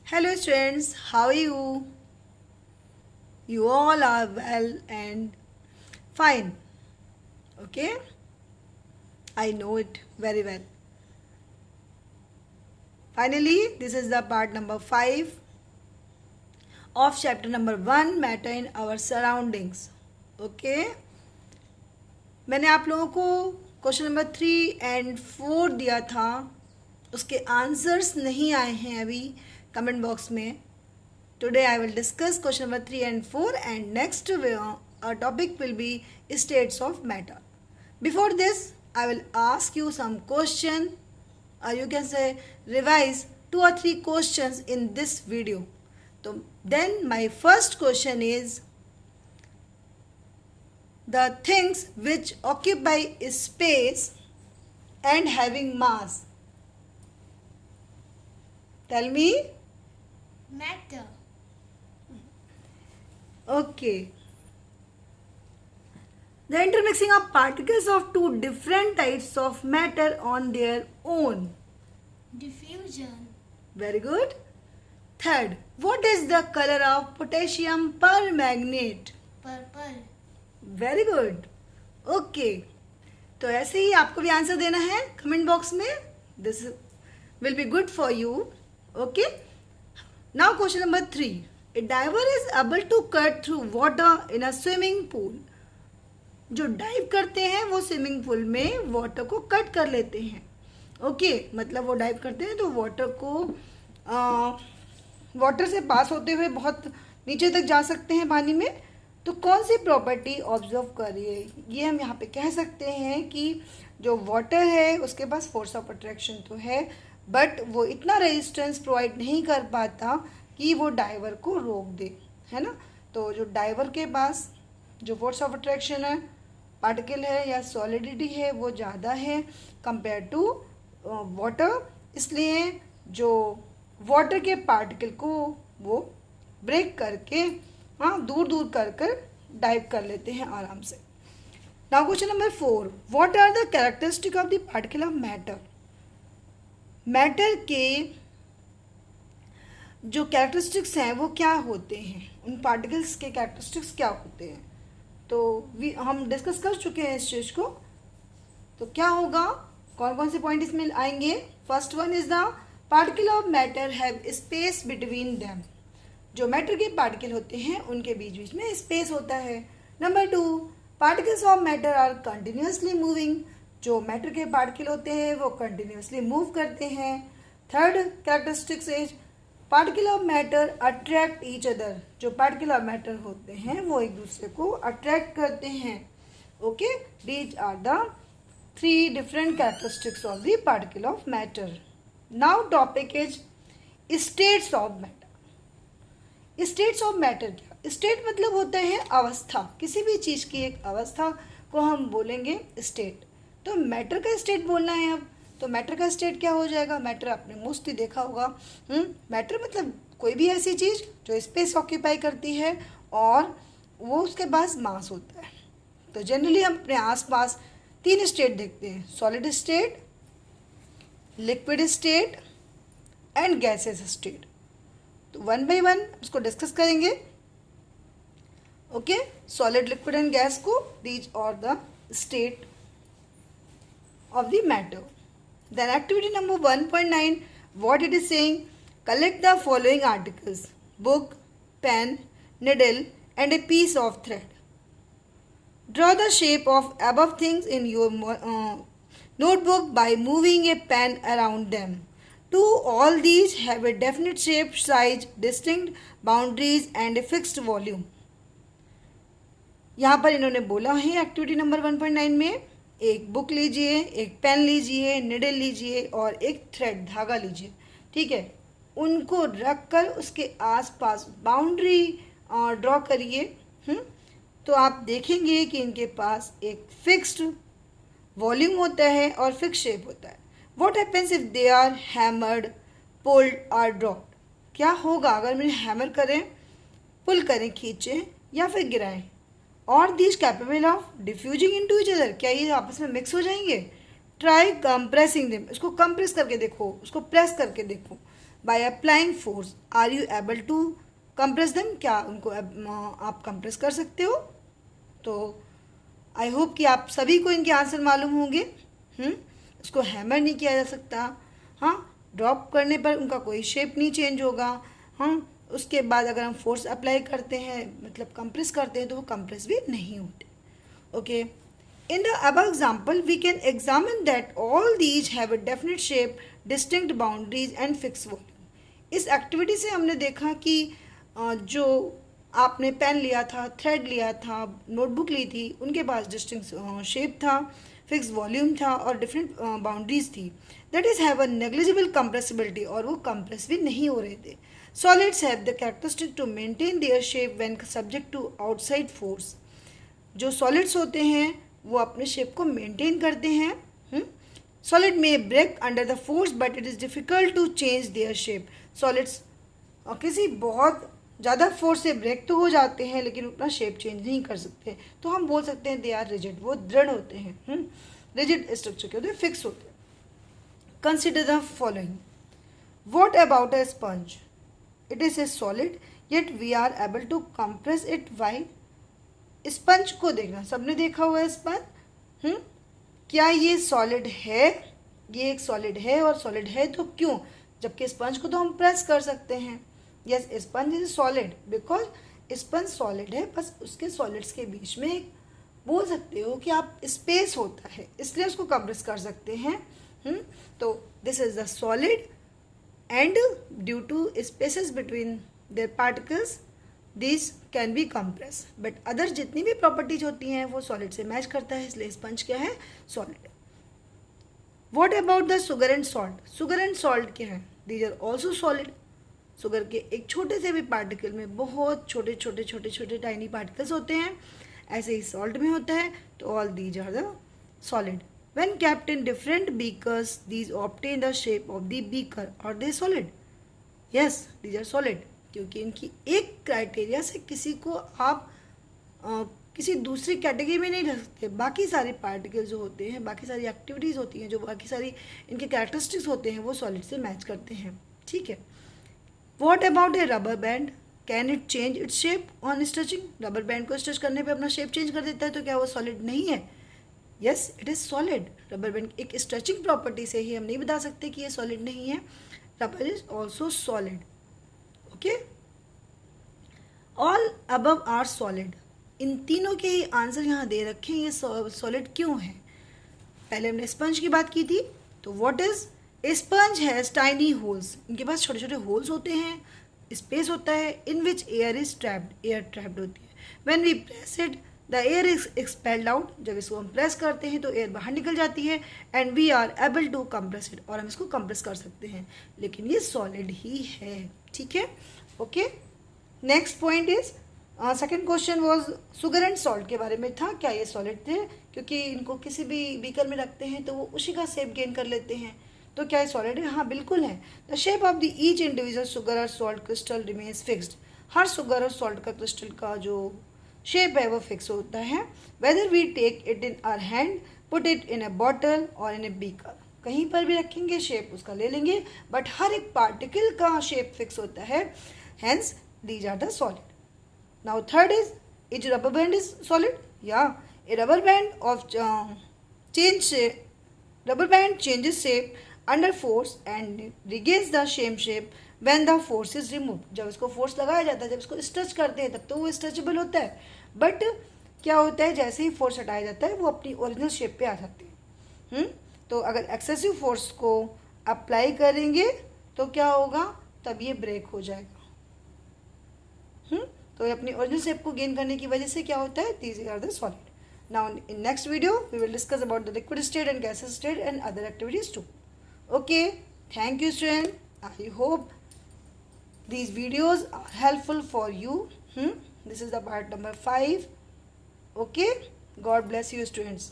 Hello students, how are you? You all are well and fine. Okay? I know it very well. Finally, this is the part number 5 of chapter number 1, matter in our surroundings. Okay? मैंने आप लोगों को question number 3 and 4 दिया था. उसके answers नहीं आए हैं अभी कमेंट बॉक्स में. Today I will discuss question number 3 and 4 and next our topic will be states of matter. Before this I will ask you some question or you can say revise 2 or 3 questions in this video. So then my first question is the things which occupy space and having mass. Tell me. Matter. Okay. The intermixing of particles of two different types of matter on their own. Diffusion. Very good. Third, what is the color of potassium permanganate? Purple. Very good. Okay. तो ऐसे ही आपको भी answer देना है comment box में. This will be good for you. Okay. Now question number 3. A diver is able to cut through water in a swimming pool. जो dive करते हैं वो स्विमिंग पूल में वाटर को कट कर लेते हैं. ओके मतलब वो डाइव करते हैं तो वाटर को वाटर से पास होते हुए बहुत नीचे तक जा सकते हैं पानी में. तो कौन सी प्रॉपर्टी ऑब्जर्व कर रही है ये हम यहाँ पे कह सकते हैं कि जो वाटर है उसके पास फोर्स ऑफ अट्रैक्शन तो है बट वो इतना रेजिस्टेंस प्रोवाइड नहीं कर पाता कि वो डाइवर को रोक दे, है ना. तो जो डाइवर के पास जो फोर्स ऑफ अट्रैक्शन है पार्टिकल है या सॉलिडिटी है वो ज़्यादा है कंपेयर टू वाटर. इसलिए जो वाटर के पार्टिकल को वो ब्रेक करके दूर दूर कर डाइव कर लेते हैं आराम से. Now question number 4. What are the characteristic of the particle of matter. Matter के जो कैरेक्टरिस्टिक्स हैं वो क्या होते हैं, उन पार्टिकल्स के कैरेक्टरिस्टिक्स क्या होते हैं. तो हम डिस्कस कर चुके हैं इस चीज़ को. तो क्या होगा, कौन कौन से पॉइंट इसमें आएंगे. First one is the particle of matter have space between them. जो मैटर के पार्टिकल होते हैं उनके बीच बीच में स्पेस होता है. Number 2, particles of matter are continuously moving. जो मैटर के पार्टिकल होते हैं वो कंटिन्यूसली मूव करते हैं. Third characteristics is particle of matter attract each other. जो पार्टिकल ऑफ मैटर होते हैं वो एक दूसरे को अट्रैक्ट करते हैं. Okay, these are the 3 different characteristics of the particle of matter. Now topic is states of matter. States of matter क्या. स्टेट मतलब होता है अवस्था. किसी भी चीज़ की एक अवस्था को हम बोलेंगे स्टेट. तो मैटर का स्टेट बोलना है अब. तो मैटर का स्टेट क्या हो जाएगा. मैटर आपने मोस्टली देखा होगा. मैटर मतलब कोई भी ऐसी चीज़ जो स्पेस ऑक्यूपाई करती है और वो उसके पास मास होता है. तो जनरली हम अपने आसपास 3 स्टेट देखते हैं. Solid state, liquid state and gases state. तो 1 by 1 उसको डिस्कस करेंगे. Okay, solid, liquid and gas को these are the state of the matter. Then activity number 1.9, what it is saying, collect the following articles: book, pen, needle and a piece of thread. Draw the shape of above things in your notebook by moving a pen around them. Do all these have a definite shape, size, distinct boundaries and a fixed volume. यहाँ पर इन्होंने बोला है activity number 1.9 में एक book लीजिए, एक pen लीजिए, निडल लीजिए और एक थ्रेड, धागा लीजिए. ठीक है, उनको रख कर उसके आसपास बाउंड्री ड्रॉ करिए. तो आप देखेंगे कि इनके पास एक फिक्स्ड वॉल्यूम होता है और फिक्स शेप होता है. What happens if they are hammered, pulled और ड्रॉप्ड. क्या होगा अगर हम हैमर करें, पुल करें, खींचें या फिर गिराएं. और these capable of diffusing into each other. क्या ये आपस में मिक्स हो जाएंगे. ट्राई कंप्रेसिंग देम, इसको कंप्रेस करके देखो, उसको प्रेस करके देखो. By applying force are you able to compress them, क्या उनको आप कंप्रेस कर सकते हो? तो आई होप कि आप सभी को इनके आंसर मालूम होंगे. इसको हैमर नहीं किया जा सकता. हाँ, ड्रॉप करने पर उनका कोई शेप नहीं चेंज होगा. हाँ, उसके बाद अगर हम फोर्स अप्लाई करते हैं, मतलब कंप्रेस करते हैं, तो वो कंप्रेस भी नहीं होते. Okay, in the above example we can examine that all these have a definite shape, distinct boundaries and fixed volume. इस एक्टिविटी से हमने देखा कि जो आपने पेन लिया था, थ्रेड लिया था, नोटबुक ली थी, उनके पास डिस्टिंक्ट शेप था, फिक्स वॉल्यूम था और डिफरेंट बाउंड्रीज थी. That is have a negligible compressibility, और वो कंप्रेस भी नहीं हो रहे थे. Solids have the characteristic to maintain their shape when subject to outside force. जो सॉलिड्स होते हैं वो अपने शेप को मेंटेन करते हैं. सॉलिड में break under the force but it is difficult to change their shape. Solids किसी बहुत ज़्यादा फोर्स से ब्रेक तो हो जाते हैं, लेकिन अपना शेप चेंज नहीं कर सकते. तो हम बोल सकते हैं दे आर रिजिड, वो दृढ़ होते हैं. रिजिड स्ट्रक्चर के होते हैं, फिक्स होते हैं. Consider the following. What about a sponge? It is a solid yet we are able to compress it. Why? Sponge को देखना, सबने देखा हुआ है स्पंज. क्या ये सॉलिड है? ये एक सॉलिड है, और सॉलिड है तो क्यों? जबकि स्पंज को तो हम प्रेस कर सकते हैं. Yes, sponge is solid because sponge solid है, बस उसके सॉलिड्स के बीच में एक बोल सकते हो कि आप स्पेस होता है, इसलिए उसको कंप्रेस कर सकते हैं. तो this is the solid and due to spaces between their particles this can be compress. But other जितनी भी प्रॉपर्टीज होती हैं वो सॉलिड से मैच करता है, इसलिए स्पंज क्या है? Solid. What about the sugar and salt? Sugar and salt क्या है? These are also solid. Sugar के एक छोटे से भी पार्टिकल में बहुत छोटे छोटे छोटे छोटे टाइनी पार्टिकल्स होते हैं. ऐसे ही सॉल्ट में होता है. तो all these are the solid. When kept in different beakers these obtain the shape of the beaker. और they solid? Yes, these are solid. क्योंकि इनकी एक क्राइटेरिया से किसी को आप किसी दूसरी कैटेगरी में नहीं रख सकते. बाकी सारे पार्टिकल जो होते हैं, बाकी सारी एक्टिविटीज़ होती हैं, जो बाकी सारी इनके कैरेक्टरिस्टिक्स होते हैं, वो सॉलिड से मैच करते हैं. ठीक है. What about A rubber band? Can it change its shape on stretching? Rubber band को स्ट्रेच करने पे अपना शेप चेंज कर देता है, तो क्या वो सॉलिड नहीं है? Yes, it is solid. Rubber band एक स्ट्रेचिंग प्रॉपर्टी से ही हम नहीं बता सकते कि ये सॉलिड नहीं है. Rubber is also solid. Okay, all above are solid. इन तीनों के ही आंसर यहाँ दे रखे हैं. ये सॉलिड क्यों है? पहले हमने स्पंज की बात की थी. तो what is sponge has tiny holes. इनके पास छोटे छोटे होल्स होते हैं, स्पेस होता है. In which air is trapped, air trapped होती है. When we press it the air is expelled out. जब इसको हम प्रेस करते हैं तो एयर बाहर निकल जाती है. And we are able to compress it, और हम इसको कंप्रेस कर सकते हैं. लेकिन ये सॉलिड ही है. ठीक है. Okay, next point is second question was sugar and salt के बारे में था. क्या ये सॉलिड थे? क्योंकि इनको किसी भी बीकर में रखते हैं तो वो उसी का शेप गेन कर लेते हैं. तो क्या ये सॉलिड है? हाँ, बिल्कुल है. The shape of the each individual sugar और सॉल्ट क्रिस्टल रिमेन्स फिक्स्ड. हर शुगर और सॉल्ट का क्रिस्टल का जो शेप है वो फिक्स होता है. Whether we take it in our hand, put it in a bottle और इन ए बीकर. कहीं पर भी रखेंगे शेप उसका ले लेंगे, बट हर एक पार्टिकल का शेप फिक्स होता है. Hence these are the solid. Now third is rubber band is solid? Yeah, a rubber band of rubber band changes shape under force and regains the same shape when the force is removed. जब इसको force लगाया जाता है, जब इसको stretch करते हैं, तब तो वो स्ट्रेचेबल होता है. बट क्या होता है, जैसे ही फोर्स हटाया जाता है वो अपनी ओरिजिनल शेप पे आ जाते हैं. तो अगर एक्सेसिव फोर्स को अप्लाई करेंगे तो क्या होगा, तब ये ब्रेक हो जाएगा. तो अपनी ओरिजिनल शेप को गेन करने की वजह से क्या होता है, these are the solid. Now in next video we will discuss about the liquid state and gases state and other activities too. Okay, thank you student. I hope these videos are helpful for you. This is the part number 5. Okay, God bless you students.